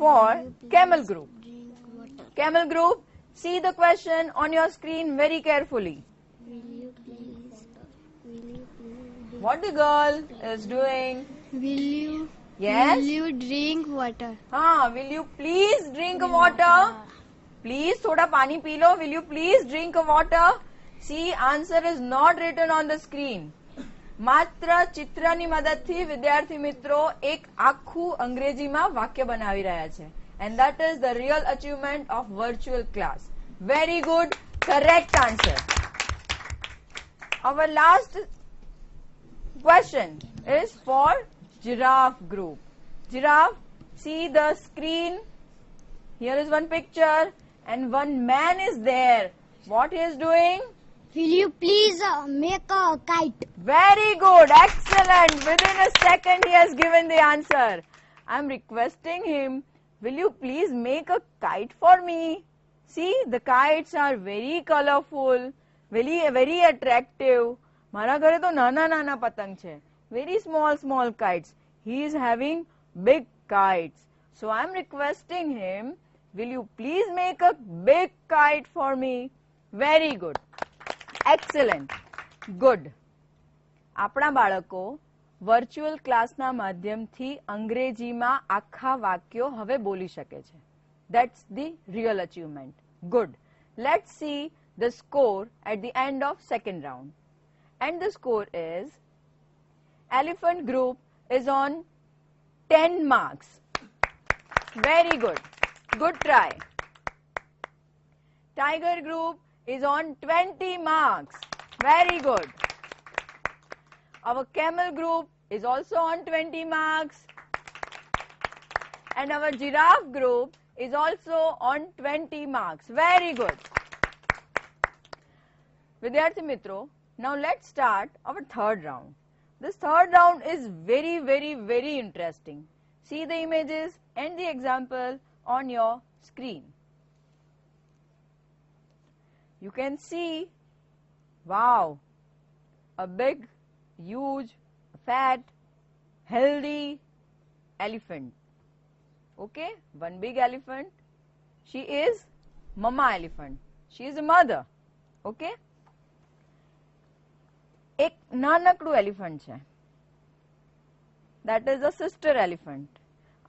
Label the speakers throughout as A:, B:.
A: for camel group. Camel group, see the question on your screen very carefully. What the girl is doing? Yes?
B: Will you drink water?
A: Will you please drink water? Please, thoda pani pee lo. Will you please drink water? See, answer is not written on the screen. માત્ર ચિત્રની મદદથી વિદ્યાર્થી મિત્રો એક આખું અંગ્રેજીમાં વાક્ય બનાવી રહ્યા છે. And that is the real achievement of virtual class. Very good, correct answer. Our last question is for giraffe group. Giraffe, see the screen. Here is one picture and one man is there. What he is doing?
B: Will you please make a kite?
A: Very good, excellent. Within a second he has given the answer. I am requesting him, will you please make a kite for me? See, the kites are very colorful, very attractive. મારા ઘરે તો નાના નાના પતંગ છે. Very small kites. He is having big kites. So I am requesting him, will you please make a big kite for me? Very good. Excellent. Good. આપણા બાળકો virtual ક્લાસના માધ્યમથી અંગ્રેજીમાં આખા વાક્યો હવે બોલી શકે છે. That's the real achievement. Good. Let's see the score at the end of second round. And the score is, Elephant group is on 10 marks. Very good. Good try. Tiger group is on 20 marks. Very good. Our camel group is also on 20 marks. And our giraffe group is also on 20 marks. Very good. Vidyarthi Mitro, now let's start our third round. This third round is very interesting. See the images and the example on your screen. You can see, wow, a big, huge, fat, healthy elephant. Okay, one big elephant. She is mama elephant. She is a mother. Okay. એક નાનકડું elephant છે. That is a sister elephant.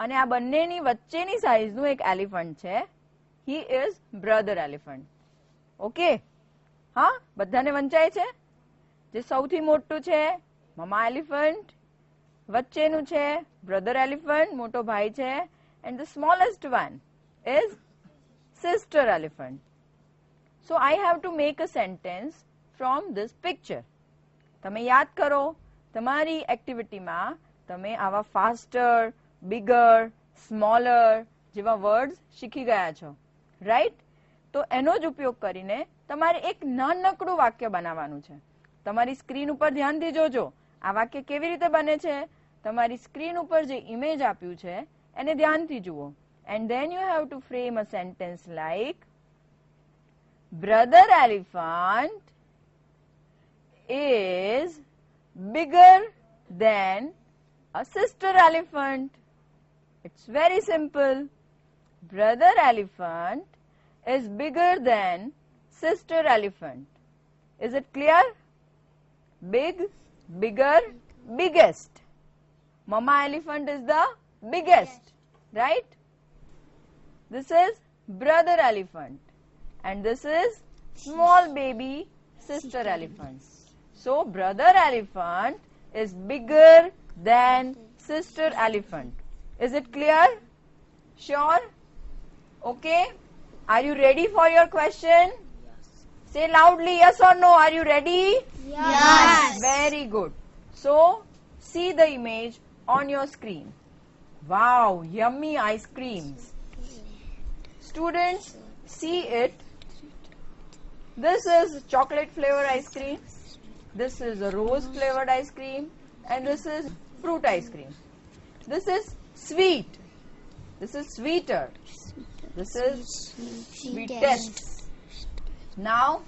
A: અને આ બંનેની વચ્ચેની સાઈઝનું એક elephant છે. He is brother elephant. Okay, હા, બધાને વંચાય છે? જે સૌથી મોટું છે મમા એલિફન્ટ, વચ્ચેનું છે બ્રધર એલિફન્ટ, મોટો ભાઈ છે, and the smallest one is sister elephant. So I have to make a sentence from this picture. તમે યાદ કરો, તમારી એક્ટિવિટીમાં તમે આવા faster, bigger, smaller જેવા વર્ડ્સ શીખી ગયા છો, રાઈટ? તો એનો જ ઉપયોગ કરીને તમારે એક નાનકડું વાક્ય બનાવવાનું છે. તમારી સ્ક્રીન ઉપર ધ્યાનથી જોજો, આ વાક્ય કેવી રીતે બને છે. તમારી સ્ક્રીન ઉપર જે ઇમેજ આપ્યું છે એને ધ્યાનથી જુઓ. And then you have to frame a sentence like, brother elephant is bigger than a sister elephant. It's very simple. Brother elephant is bigger than sister elephant. Is it clear? Big, bigger, biggest. Mama elephant is the biggest, right? This is brother elephant and this is small baby sister elephant. So brother elephant is bigger than sister elephant. Is it clear? Sure? Okay. Are you ready for your question? Say loudly yes or no. Are you ready?
B: Yes.
A: Very good. So, see the image on your screen. Wow, yummy ice creams. Students, see it. This is chocolate flavored ice cream. This is a rose flavored ice cream. And this is fruit ice cream. This is sweet. This is sweeter. This is sweetest. Now,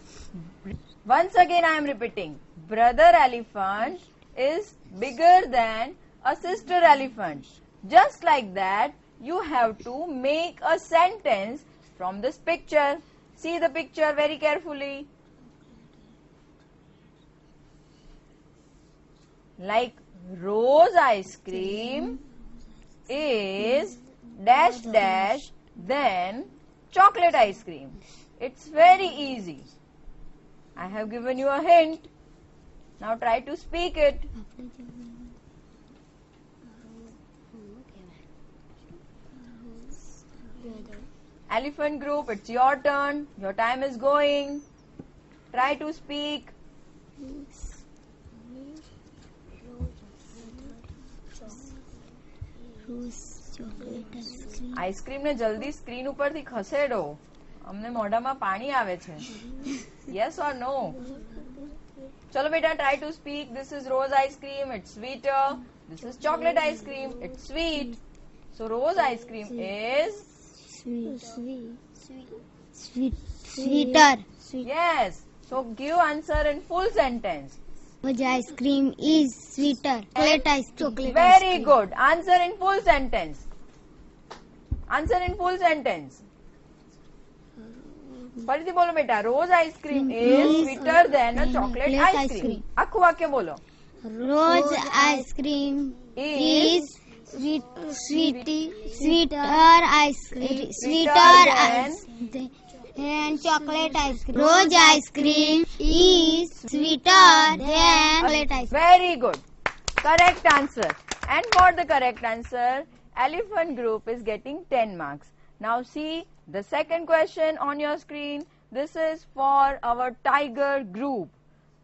A: once again I am repeating. Brother elephant is bigger than a sister elephant. Just like that, you have to make a sentence from this picture. See the picture very carefully. Like rose ice cream is dash dash then chocolate ice cream. It's very easy. I have given you a hint. Now try to speak it. Elephant group, it's your turn. Your time is going. Try to speak. Ice cream ને જલ્દી screen ઉપરથી ખસેડો. અમને મોઢામાં પાણી આવે છે. Yes or no? ચલો બેટા, try to speak. This is rose ice cream. It's sweeter. This is chocolate ice cream. It's sweet. So rose ice cream is
B: Sweeter.
A: yes. So give answer in full sentence.
B: Rose ice cream is sweeter. Chocolate ice cream.
A: Very good. Answer in full sentence. Answer in full sentence. ફરીથી બોલો બેટા. Rose ice cream is sweeter than a chocolate ice cream. આખું વાક્ય બોલો.
B: Rose ice cream is sweeter than chocolate ice cream. Rose ice cream is sweeter than chocolate ice cream.
A: Very good. Correct answer. And for the correct answer, elephant group is getting 10 marks. Now see the second question on your screen. This is for our tiger group.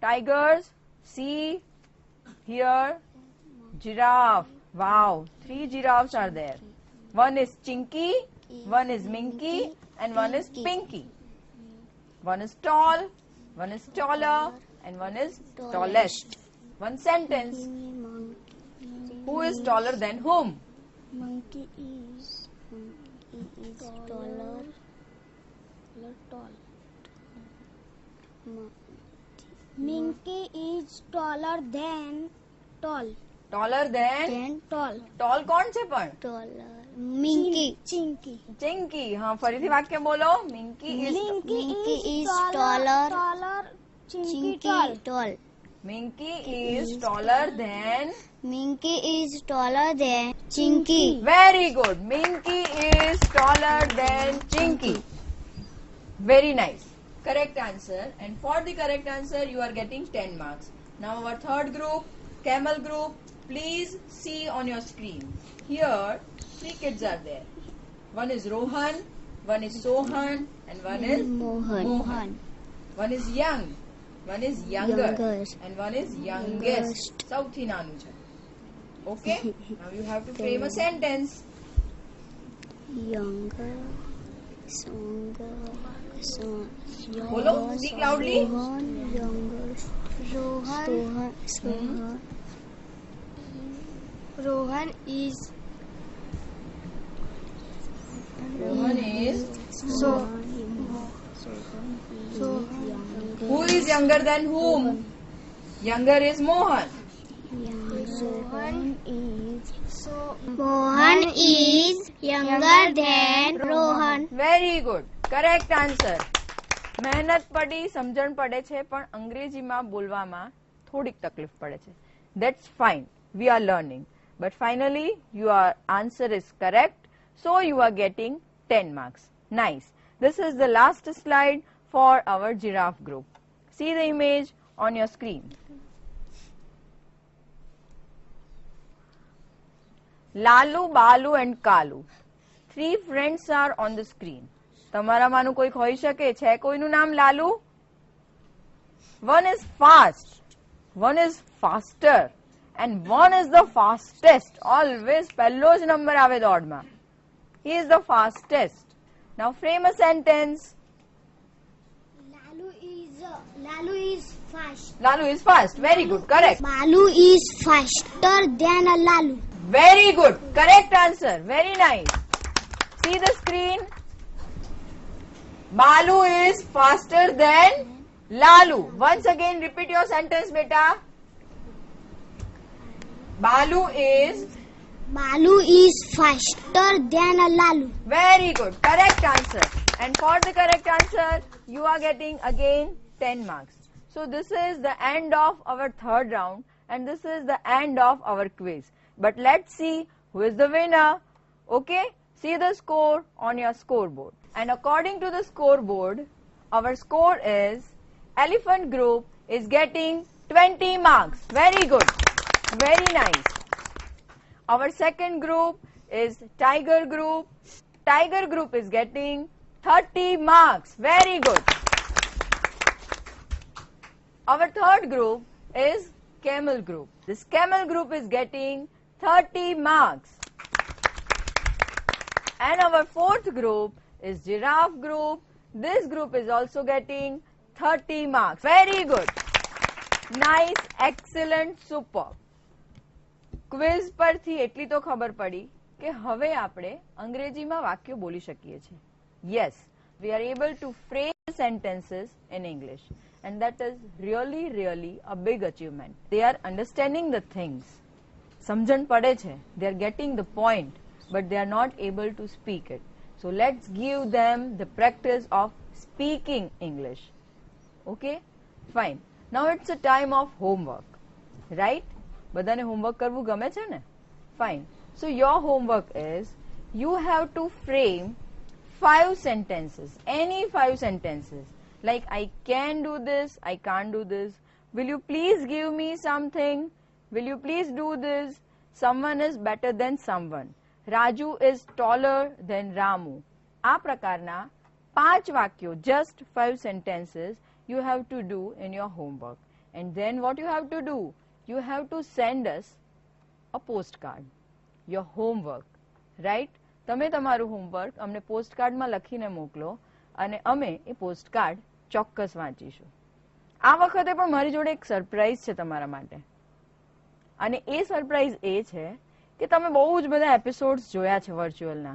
A: Tigers, see here, giraffe. Wow, 3 giraffes are there. One is Chinky, one is Minky, and one is Pinky. One is tall, one is taller, and one is tallest. One sentence. Who is taller than whom?
B: Monkey is taller. Minky is taller than tall.
A: Taller than?
B: Tall.
A: Tall કોણ છે પણ?
B: Taller. Minky. Chinky.
A: Chinky. હા, ફરીથી વાક્ય બોલો. Minky is
B: taller. Chinky tall.
A: Minky is taller than.
B: Minky is taller than Chinky.
A: Very good. Minky is taller than Chinky. Very nice. Correct answer. And for the correct answer, you are getting 10 marks. Now our third group, camel group. Please see on your screen. Here, 3 kids are there. One is Rohan, one is Sohan, and one is Mohan. One is young, one is younger, and one is youngest. સૌથી નાનું છે. Okay? Now you have to frame a sentence.
B: Younger.
A: બોલો, speak loudly.
B: Rohan is
A: Who is younger than whom? Younger is Mohan.
B: Mohan is younger than Rohan.
A: Very good. Correct answer. મહેનત પડી, સમજણ પડે છે, પણ અંગ્રેજીમાં બોલવામાં થોડીક તકલીફ પડે છે. That's fine. We are learning. But finally, your answer is correct. So you are getting 10 marks. Nice. This is the last slide for our giraffe group. See the image on your screen. Lalu, Balu and Kalu. 3 friends are on the screen. તમારામાંનું કોઈક હોઈ શકે? છે કોઈનું નામ Lalu? One is fast, one is faster, and one is the fastest. Always પહેલો જ number આવે દોડમાં. He is the fastest. Now frame a sentence.
B: Lalu is fast.
A: Lalu is fast. Very good. Correct.
B: Balu is faster than a Lalu.
A: Very good. Correct answer. Very nice. See the screen. Balu is faster than Lalu. Once again repeat your sentence, beta. Balu is
B: Balu is faster than a Lalu.
A: Very good. Correct answer. And for the correct answer, you are getting again 10 marks. So this is the end of our third round and this is the end of our quiz. But let's see who is the winner. Okay? See the score on your scoreboard. And according to the scoreboard, our score is Elephant Group is getting 20 marks. Very good. Very nice. Our second group is Tiger Group. Tiger Group is getting 30 marks. Very good. Our third group is Camel Group. This Camel Group is getting 30 marks. And our fourth group is Giraffe Group. This group is also getting 30 marks. Very good. Nice, excellent, superb. Quiz પરથી એટલી તો ખબર પડી કે હવે આપણે અંગ્રેજીમાં વાક્યો બોલી શકીએ છીએ. Yes, we are able to phrase sentences in English and that is really a big achievement. They are understanding the things. સમજણ પડે છે. They are getting the point, but they are not able to speak it. So let's give them the practice of speaking English. Okay? Fine. Now it's a time of homework. Right? બધાને homework કરવું ગમે છે ને? Fine. So your homework is you have to frame 5 sentences, any 5 sentences, like I can do this, I can't do this, will you please give me something, will you please do this, someone is better than someone, Raju is taller than Ramu. આ પ્રકારના 5 વાક્યો, just 5 sentences you have to do in your homework. And then what you have to do? You have to send us a postcard, your homework, right? તમે તમારું homework અમને પોસ્ટકાર્ડમાં લખીને મોકલો અને અમે એ પોસ્ટકાર્ડ ચોક્કસ વાંચીશું. આ વખતે પણ મારી જોડે એક સરપ્રાઈઝ છે તમારા માટે અને એ સરપ્રાઈઝ એ છે કે તમે બહુ જ બધા એપિસોડ્સ જોયા છે વર્ચ્યુઅલના,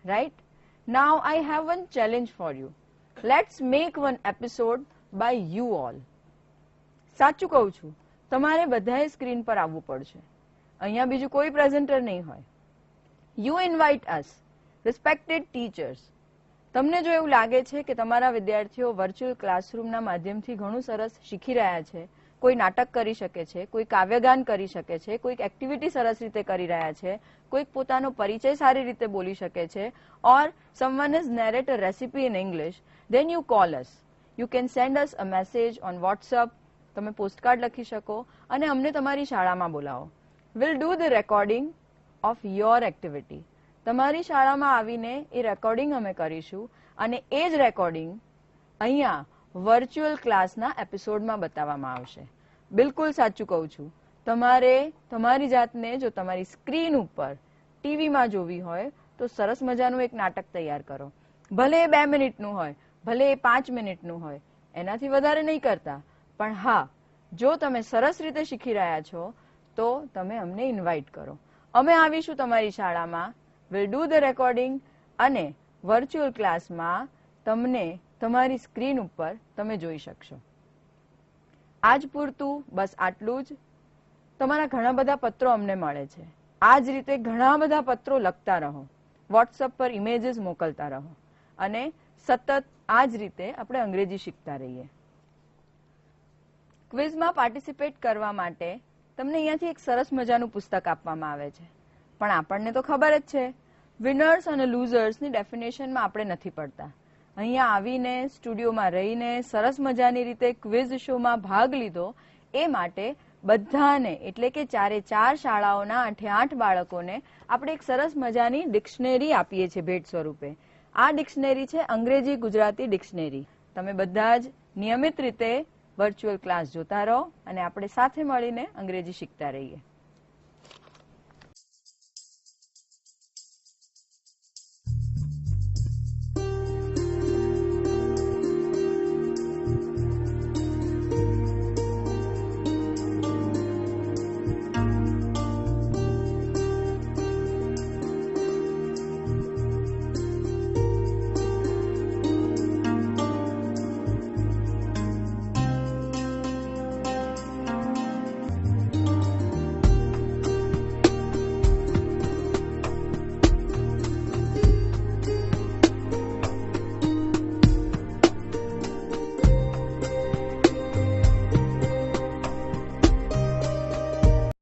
A: right? Now I have one challenge for you. Let's make one episode by you all. સાચું કહું છું, તમારે બધાએ સ્ક્રીન પર આવવું પડશે. અહીંયા બીજું કોઈ પ્રેઝન્ટર નહીં હોય. You invite us, respected teachers. તમને જો એવું લાગે છે કે તમારા વિદ્યાર્થીઓ વર્ચ્યુઅલ ક્લાસરૂમના માધ્યમથી ઘણું સરસ શીખી રહ્યા છે, કોઈ નાટક કરી શકે છે, કોઈ કાવ્યગાન કરી શકે છે, કોઈક એક્ટિવિટી સરસ રીતે કરી રહ્યા છે, કોઈક પોતાનો પરિચય સારી રીતે બોલી શકે છે, ઓર someone has narrate a recipe in English, then you call us. You can send us a message on WhatsApp. તમે પોસ્ટકાર્ડ લખી શકો અને અમને તમારી શાળામાં બોલાવો. We'll do the recording of your activity. તમારી શાળામાં આવીને એ રેકોર્ડિંગ અમે કરીશું અને એ જ રેકોર્ડિંગ અહીંયા વર્ચ્યુઅલ ક્લાસના એપિસોડમાં બતાવવામાં આવશે. બિલકુલ સાચું કહું છું. તમારે તમારી જાતને જો તમારી સ્ક્રીન ઉપર ટીવીમાં જોવી હોય તો સરસ મજાનું એક નાટક તૈયાર કરો. ભલે એ 2 મિનિટનું હોય, ભલે એ 5 મિનિટનું હોય, એનાથી વધારે નહીં કરતા. પણ હા, જો તમે સરસ રીતે શીખી રહ્યા છો તો તમે અમને ઇન્વાઇટ કરો. અમે આવીશું તમારી શાળામાં, વિલ ડુ ધ રેકોર્ડિંગ અને વર્ચ્યુઅલ ક્લાસમાં તમને તમારી સ્ક્રીન ઉપર તમે જોઈ શકશો. આજ પૂરતું બસ આટલું જ. તમારા ઘણા બધા પત્રો અમને મળે છે. આ જ રીતે ઘણા બધા પત્રો લખતા રહો, વોટ્સઅપ પર ઇમેજીસ મોકલતા રહો અને સતત આ જ રીતે આપણે અંગ્રેજી શીખતા રહીએ. ક્વિઝમાં પાર્ટિસિપેટ કરવા માટે તમને અહીંયાથી એક સરસ મજાનું પુસ્તક આપવામાં આવે છે. પણ આપણને તો ખબર જ છે, વિનર્સ અને લૂઝર્સની ડેફિનેશનમાં આપણે નથી પડતા. અહીંયા આવીને સ્ટુડિયોમાં રહીને સરસ મજાની રીતે ક્વિઝ શોમાં ભાગ લીધો એ માટે બધાને, એટલે કે 4 શાળાઓના 8 બાળકોને આપણે એક સરસ મજાની ડિક્શનરી આપીએ છીએ ભેટ સ્વરૂપે. આ ડિક્શનરી છે અંગ્રેજી ગુજરાતી ડિક્શનરી. તમે બધા જ નિયમિત રીતે વર્ચ્યુઅલ ક્લાસ જોતા રહો અને આપણે સાથે મળીને અંગ્રેજી શીખતા રહીએ.